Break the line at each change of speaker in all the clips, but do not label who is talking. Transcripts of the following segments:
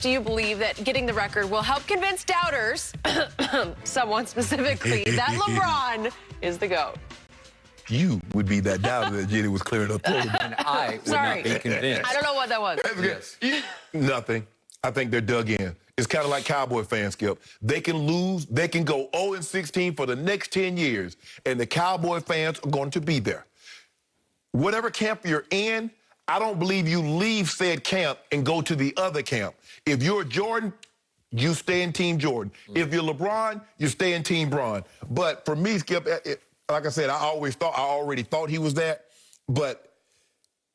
Do you believe that getting the record will help convince doubters, someone specifically, that LeBron is the GOAT?
You would be that doubter that Jenny was clearing up.
And I would not be convinced.
I don't know what that was.
Yes.
Nothing. I think they're dug in. It's kind of like Cowboy fans, Skip. They can lose. They can go 0-16 for the next 10 years, and the Cowboy fans are going to be there. Whatever camp you're in, I don't believe you leave said camp and go to the other camp. If you're Jordan, you stay in Team Jordan. If you're LeBron, you stay in Team Bron. But for me, Skip, like I said, I already thought he was that. But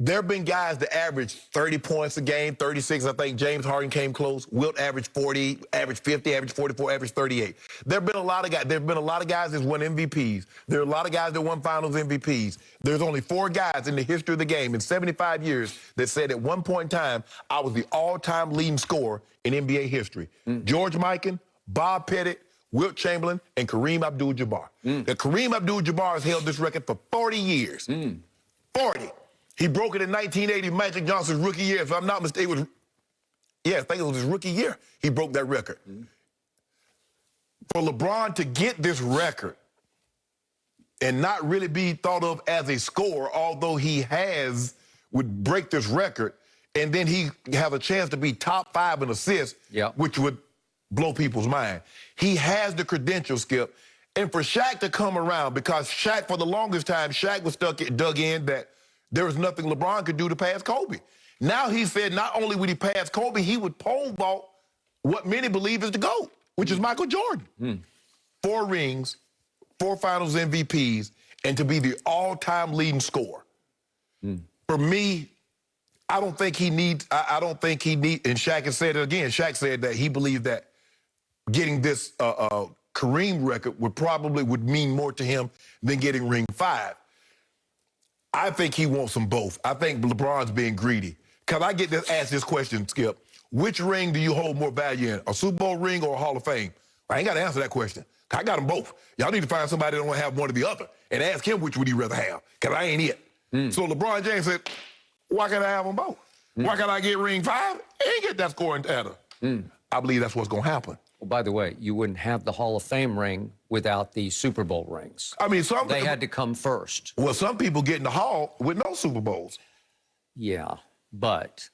there have been guys that average 30 points a game, 36. I think James Harden came close. Wilt averaged 40, averaged 50, averaged 44, averaged 38. There have been a lot of guys. There have been a lot of guys that won MVPs. There are a lot of guys that won Finals MVPs. There's only 4 guys in the history of the game in 75 years that said at one point in time, I was the all-time leading scorer in NBA history. George Mikan, Bob Pettit, Wilt Chamberlain, and Kareem Abdul-Jabbar. Kareem Abdul-Jabbar has held this record for 40 years. 40. He broke it in 1980, Magic Johnson's rookie year. If I'm not mistaken, I think it was his rookie year. He broke that record. For LeBron to get this record and not really be thought of as a scorer, although he would break this record, and then he have a chance to be top 5 in assists, which would blow people's mind. He has the credentials, Skip. And for Shaq to come around, because Shaq, for the longest time, Shaq was dug in that there was nothing LeBron could do to pass Kobe. Now he said not only would he pass Kobe, he would pole vault what many believe is the GOAT, which is Michael Jordan. 4 rings, 4 Finals MVPs, and to be the all-time leading scorer. For me, I don't think he needs, and Shaq has said it again, Shaq said that he believed that getting this Kareem record would mean more to him than getting ring 5. I think he wants them both. I think LeBron's being greedy. Because I get asked this question, Skip. Which ring do you hold more value in, a Super Bowl ring or a Hall of Fame? I ain't got to answer that question. I got them both. Y'all need to find somebody that don't have one or the other and ask him which would he rather have, because I ain't it. So LeBron James said, why can't I have them both? Why can't I get ring 5 and get that scoring title? I believe that's what's going to happen.
Well, by the way, you wouldn't have the Hall of Fame ring without the Super Bowl rings.
I mean,
they had to come first.
Well, some people get in the Hall with no Super Bowls.
Yeah, but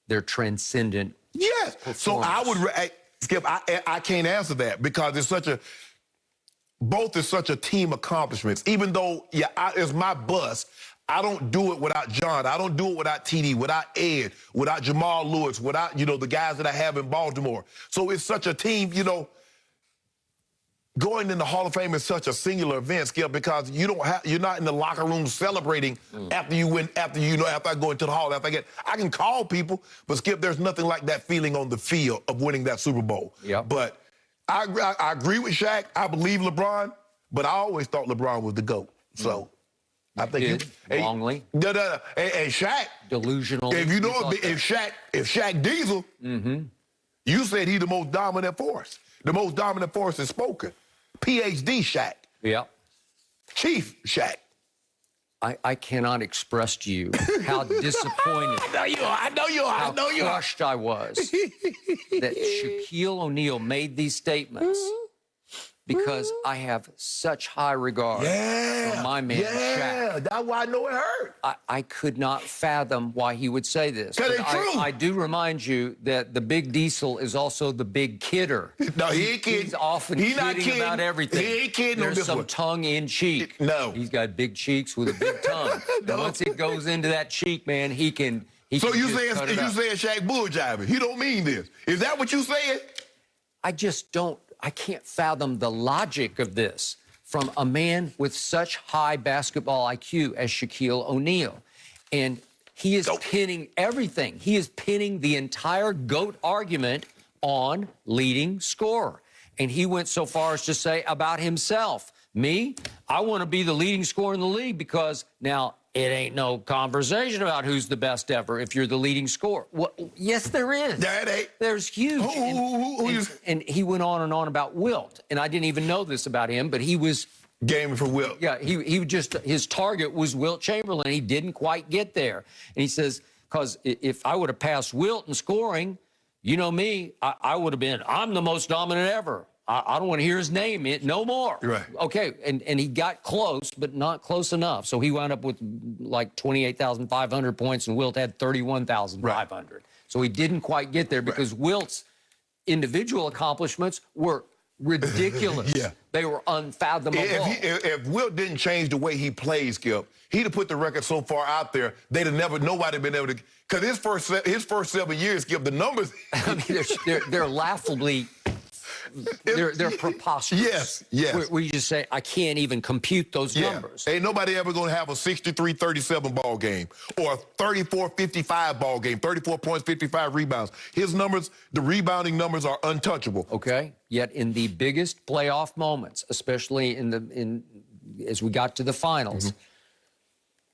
they're transcendent.
Yes. So I would, Skip, I can't answer that because it's both is such a team accomplishments. Even though, it's my bus, I don't do it without John. I don't do it without TD, without Ed, without Jamal Lewis, without, the guys that I have in Baltimore. So it's such a team, going in the Hall of Fame is such a singular event, Skip, because you're not in the locker room celebrating after you win, after I go into the Hall. I can call people, but Skip, there's nothing like that feeling on the field of winning that Super Bowl. But I agree with Shaq. I believe LeBron, but I always thought LeBron was the GOAT. So I think
wrongly.
And Shaq,
delusional.
If Shaq Diesel, you said he's the most dominant force. The most dominant force is spoken. PhD Shaq. Chief Shaq.
I cannot express to you how disappointed.
I know you are.
How crushed I was that Shaquille O'Neal made these statements. Because I have such high regard for my man, Shaq.
That's why I know it hurt.
I could not fathom why he would say this.
Because it's true.
I do remind you that the big diesel is also the big kidder.
No, he ain't kidding.
He's often kidding about everything.
He ain't kidding.
There's some tongue in cheek.
No.
He's got big cheeks with a big tongue. And once it goes into that cheek, man, he can
So you saying Shaq bull jiving? He don't mean this. Is that what you saying?
I can't fathom the logic of this from a man with such high basketball IQ as Shaquille O'Neal. And he is pinning everything. He is pinning the entire GOAT argument on leading scorer. And he went so far as to say about himself, me, I want to be the leading scorer in the league because now it ain't no conversation about who's the best ever if you're the leading scorer. Well, yes, there is.
That ain't.
There's huge. And he went on about Wilt. And I didn't even know this about him, but he was
gaming for Wilt.
Yeah, his target was Wilt Chamberlain. He didn't quite get there. And he says, because if I would have passed Wilt in scoring, you know me, I would have been, I'm the most dominant ever. I don't want to hear his name no more.
Right.
Okay, and he got close, but not close enough. So he wound up with like 28,500 points, and Wilt had 31,500. Right. So he didn't quite get there because Wilt's individual accomplishments were ridiculous.
Yeah.
They were unfathomable.
If Wilt didn't change the way he plays, Skip, he'd have put the record so far out there, they'd have nobody been able to, because his first 7 years, Skip, the numbers.
I mean, they're laughlaugly, they're preposterous.
Yes.
Where you just say, I can't even compute those numbers.
Ain't nobody ever going to have a 63-37 ball game or a 34-55 ball game, 34 points, 55 rebounds. His numbers, the rebounding numbers are untouchable.
Okay, yet in the biggest playoff moments, especially as we got to the finals,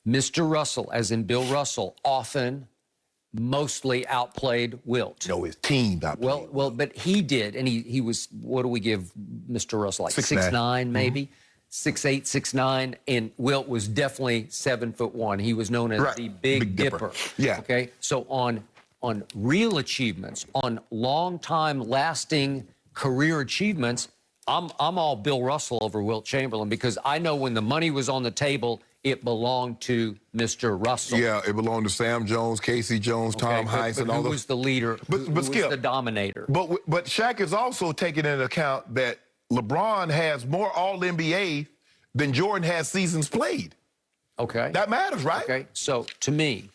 Mr. Russell, as in Bill Russell, often mostly outplayed Wilt.
No, his team outplayed.
Well, but he did, and he was, what do we give Mr. Russell, like 6'9", maybe? 6'8", 6'9", and Wilt was definitely 7'1". He was known as the Big Dipper.
Yeah.
Okay, so on real achievements, on long-time lasting career achievements, I'm all Bill Russell over Wilt Chamberlain, because I know when the money was on the table, it belonged to Mr. Russell.
Yeah, it belonged to Sam Jones, Casey Jones, Tom Heiss, and all those.
Who was the leader? Who was the dominator?
But Shaq is also taking into account that LeBron has more All-NBA than Jordan has seasons played.
Okay.
That matters, right?
Okay, so to me,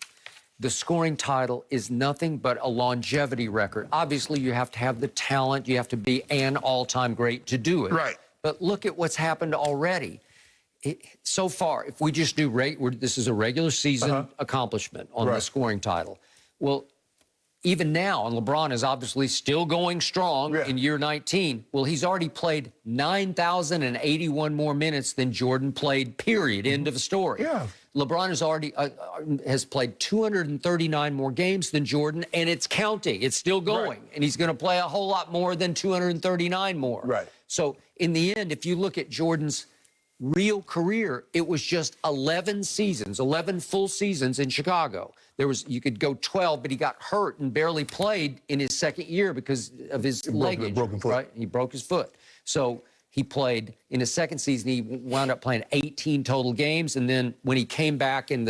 the scoring title is nothing but a longevity record. Obviously, you have to have the talent. You have to be an all-time great to do it.
Right.
But look at what's happened already. So far, if we just do this is a regular season accomplishment on the scoring title. Well, even now, and LeBron is obviously still going strong in year 19. Well, he's already played 9,081 more minutes than Jordan played, period, end of story.
Yeah.
LeBron has already has played 239 more games than Jordan, and it's counting. It's still going. And he's going to play a whole lot more than 239 more.
Right.
So in the end, if you look at Jordan's real career, it was just 11 seasons, 11 full seasons in Chicago. You could go 12, but he got hurt and barely played in his second year because of his leg injury.
Broken foot.
Right? He broke his foot. So he played, in his second season, he wound up playing 18 total games. And then when he came back in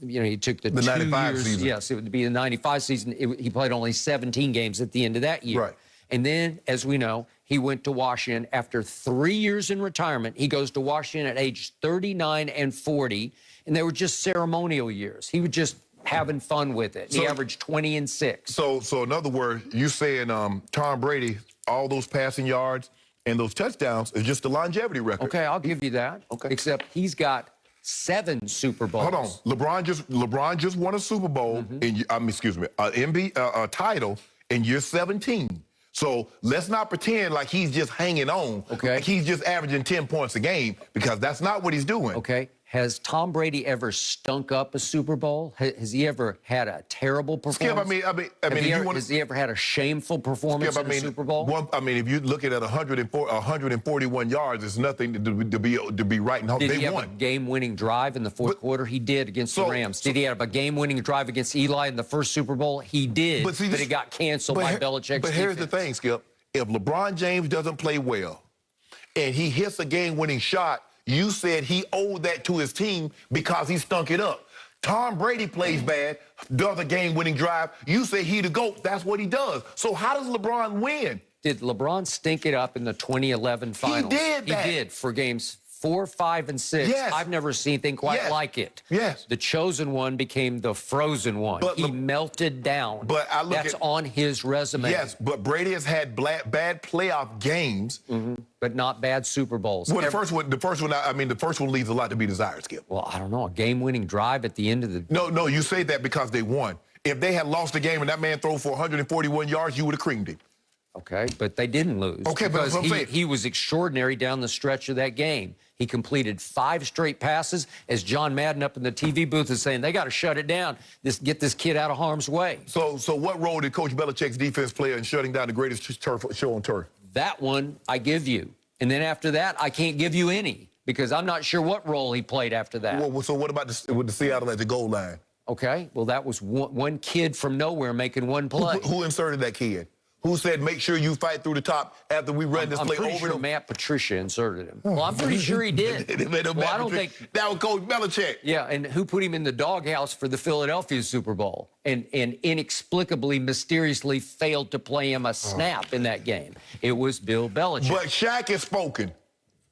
he took the 2
95
years.
season.
Yes, it would be the 95 season. He played only 17 games at the end of that year.
Right.
And then, as we know, he went to Washington after 3 years in retirement. He goes to Washington at age 39 and 40, and they were just ceremonial years. He was just having fun with it. He averaged 20 and 6.
So in other words, you saying Tom Brady, all those passing yards and those touchdowns is just a longevity record.
Okay, I'll give you that. Okay. Except he's got 7 Super Bowls.
Hold on, LeBron just won a Super Bowl a title in year 17. So let's not pretend like he's just hanging on.
Okay.
Like he's just averaging 10 points a game, because that's not what he's doing.
Okay. Has Tom Brady ever stunk up a Super Bowl? Has he ever had a terrible performance?
Skip,
has he ever had a shameful performance in a Super Bowl?
If you look at 141 yards, it's nothing to be right. And
Did he have a game-winning drive in the fourth quarter? He did against the Rams. Did he have a game-winning drive against Eli in the first Super Bowl? He did, but it got canceled by Belichick's
But here's the thing, Skip. If LeBron James doesn't play well and he hits a game-winning shot, you said he owed that to his team because he stunk it up. Tom Brady plays bad, does a game-winning drive. You say he the GOAT. That's what he does. So how does LeBron win?
Did LeBron stink it up in the 2011 finals?
He did that.
He did for games 4, 5, and 6.
Yes.
I've never seen anything quite like it.
Yes.
The chosen one became the frozen one. He melted down.
But
that's on his resume.
Yes, but Brady has had bad playoff games.
But not bad Super Bowls.
Well, the first one leaves a lot to be desired, Skip.
Well, I don't know. A game-winning drive at the end of the...
No, you say that because they won. If they had lost the game and that man threw for 141 yards, you would have creamed him.
Okay, but they didn't lose.
Okay, but
he was extraordinary down the stretch of that game. He completed 5 straight passes, as John Madden up in the TV booth is saying, they got to shut it down. Get this kid out of harm's way.
So what role did Coach Belichick's defense play in shutting down the greatest show on turf?
That one I give you. And then after that, I can't give you any, because I'm not sure what role he played after that.
Well, so what about with the Seattle at the goal line?
Okay, well, that was one kid from nowhere making one play.
Who inserted that kid? Who said, make sure you fight through the top after we run this play
I'm pretty
over?
sure Matt Patricia inserted him. Well, I'm pretty sure he did. Well, I don't think
that was Coach Belichick.
Yeah, and who put him in the doghouse for the Philadelphia Super Bowl and inexplicably, mysteriously failed to play him a snap in that game? It was Bill Belichick.
But Shaq has spoken.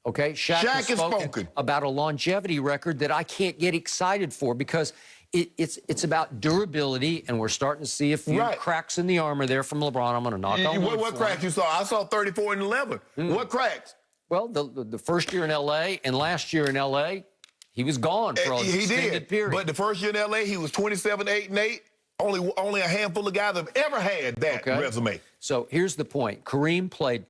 Okay, Shaq has spoken about a longevity record that I can't get excited for because it's about durability, and we're starting to see a few cracks in the armor there from LeBron. I'm going to knock on wood.
What cracks you saw? I saw 34 and 11. What cracks?
Well, the first year in L.A. and last year in L.A., he was gone for an extended period.
But the first year in L.A., he was 27, 8, and 8. Only a handful of guys have ever had that resume.
So here's the point. Kareem played